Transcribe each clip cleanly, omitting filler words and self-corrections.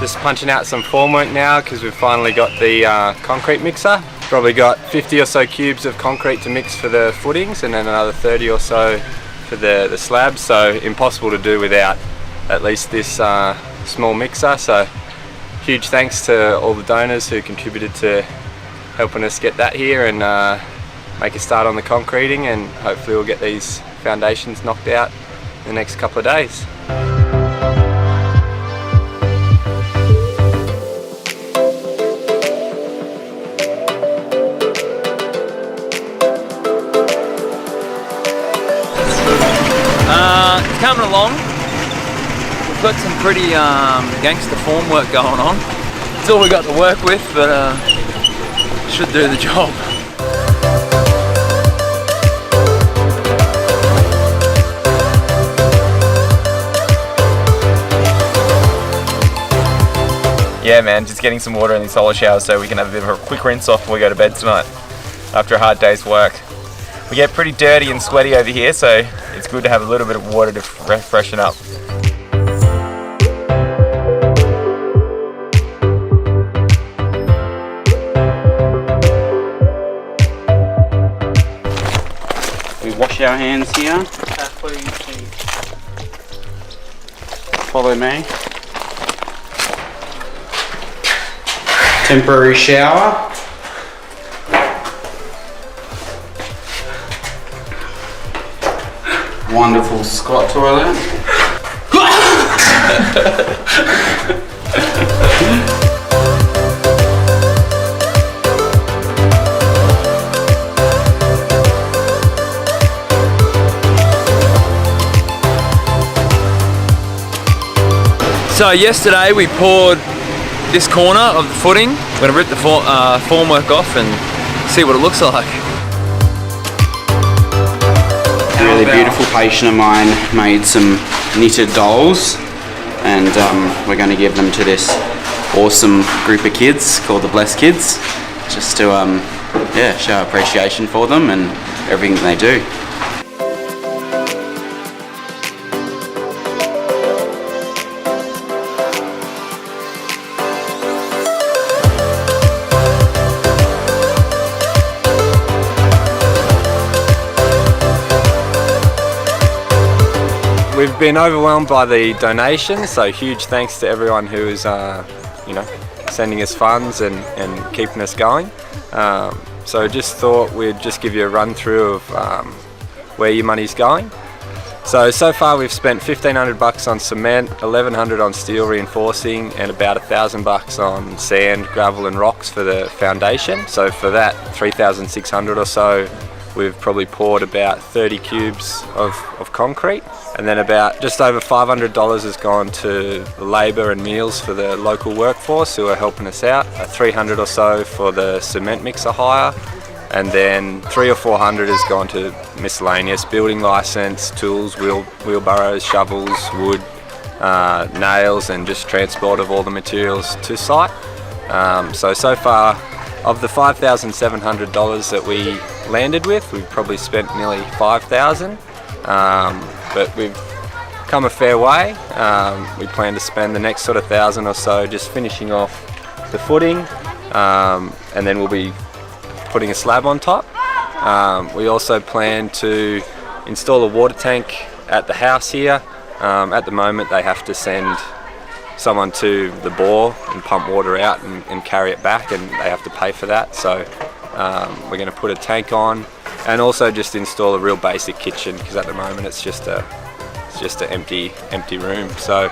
just punching out some formwork now because we've finally got the concrete mixer. Probably got 50 or so cubes of concrete to mix for the footings and then another 30 or so for the slabs, so impossible to do without at least this small mixer. So huge thanks to all the donors who contributed to helping us get that here and make a start on the concreting, and hopefully we'll get these foundations knocked out in the next couple of days. Coming along. We've got some pretty gangster formwork going on. It's all we got to work with, but should do the job. Yeah man, just getting some water in the solar shower so we can have a bit of a quick rinse off before we go to bed tonight after a hard day's work. We get pretty dirty and sweaty over here, so it's good to have a little bit of water to freshen up. We wash our hands here. Follow me. Temporary shower. Wonderful squat toilet. So yesterday we poured this corner of the footing. We're going to rip the formwork off and see what it looks like. A really beautiful patient of mine made some knitted dolls, and we're going to give them to this awesome group of kids called the Blessed Kids, just to show appreciation for them and everything that they do. We've been overwhelmed by the donations, so huge thanks to everyone who is sending us funds and keeping us going. So just thought we'd just give you a run through of where your money's going. So far we've spent $1,500 on cement, $1,100 on steel reinforcing, and about $1,000 on sand, gravel and rocks for the foundation. So for that $3,600 or so, we've probably poured about 30 cubes of concrete, and then about just over $500 has gone to labour and meals for the local workforce who are helping us out, $300 or so for the cement mixer hire, and then $300 or $400 has gone to miscellaneous building licence, tools, wheelbarrows, shovels, wood, nails, and just transport of all the materials to site. So far, of the $5,700 that we landed with, we've probably spent nearly $5,000, but we've come a fair way. We plan to spend the next sort of $1,000 or so just finishing off the footing, and then we'll be putting a slab on top. We also plan to install a water tank at the house here. At the moment they have to send someone to the bore and pump water out and carry it back, and they have to pay for that. So we're going to put a tank on and also just install a real basic kitchen, because at the moment it's just an empty room. So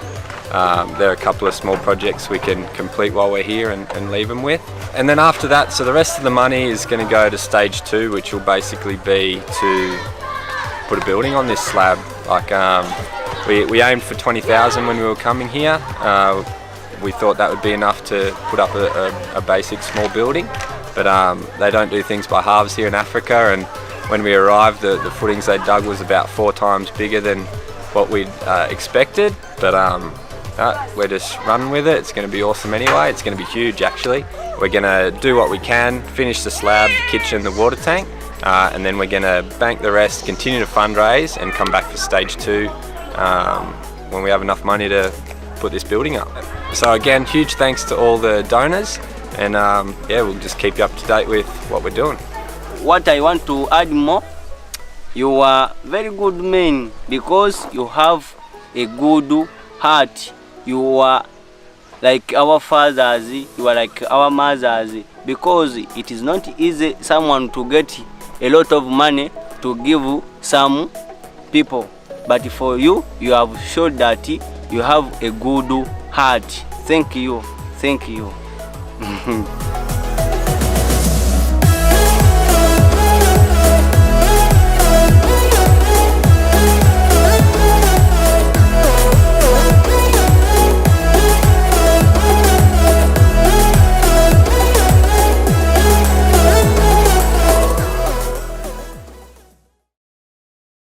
there are a couple of small projects we can complete while we're here and leave them with. And then after that, so the rest of the money is going to go to stage 2, which will basically be to put a building on this slab. Like we aimed for 20,000 when we were coming here. We thought that would be enough to put up a basic small building, but they don't do things by halves here in Africa, and when we arrived the footings they dug was about 4 times bigger than what we'd expected, but we're just running with it. It's going to be awesome anyway. It's going to be huge actually. We're going to do what we can, finish the slab, the kitchen, the water tank, and then we're going to bank the rest, continue to fundraise and come back for stage 2 when we have enough money to put this building up. So again, huge thanks to all the donors, and yeah, we'll just keep you up to date with what we're doing. What I want to add more, you are very good men because you have a good heart. You are like our fathers, you are like our mothers, because it is not easy someone to get a lot of money to give some people, but for you, you have showed that you have a good heart. Thank you.